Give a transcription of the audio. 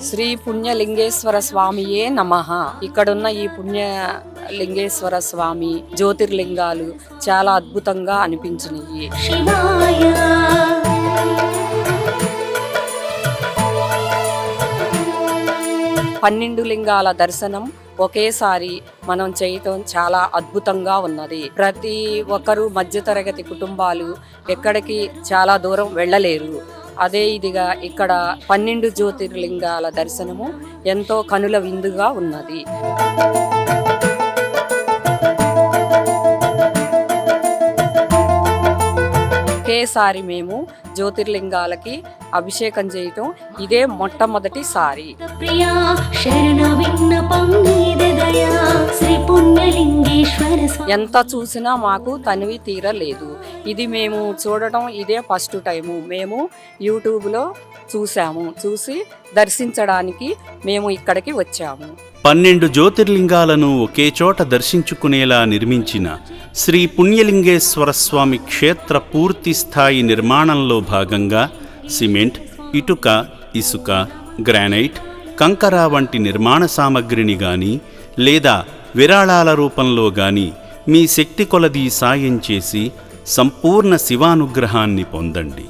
శ్రీ పుణ్యలింగేశ్వర స్వామియే నమః. ఇక్కడున్న ఈ పుణ్యలింగేశ్వర స్వామి జ్యోతిర్లింగాలు చాలా అద్భుతంగా అనిపించినాయి. 12 లింగాల దర్శనం ఒకేసారి మనం చేయటం చాలా అద్భుతంగా ఉన్నది. ప్రతి ఒక్కరూ మధ్యతరగతి కుటుంబాలు ఎక్కడికి చాలా దూరం వెళ్ళలేరు. అదే ఇదిగా ఇక్కడ 12 జ్యోతిర్లింగాల దర్శనము ఎంతో కనుల విందుగా ఉన్నది. ఒకేసారి మేము జ్యోతిర్లింగాలకి అభిషేకం చేయటం ఇదే మొట్టమొదటిసారి. ఎంత చూసినా మాకు తనివి తీరలేదు. ఇది మేము చూడటం ఇదే ఫస్ట్ టైము. మేము యూట్యూబ్లో చూసి దర్శించడానికి మేము ఇక్కడికి వచ్చాము. 12 జ్యోతిర్లింగాలను ఒకే చోట దర్శించుకునేలా నిర్మించిన శ్రీ పుణ్యలింగేశ్వర స్వామి క్షేత్ర పూర్తి స్థాయి నిర్మాణంలో భాగంగా సిమెంట్, ఇటుక, ఇసుక, గ్రానైట్, కంకర వంటి నిర్మాణ సామగ్రిని గాని లేదా విరాళాల రూపంలో గాని మీ శక్తి కొలది సాయం చేసి సంపూర్ణ శివానుగ్రహాన్ని పొందండి.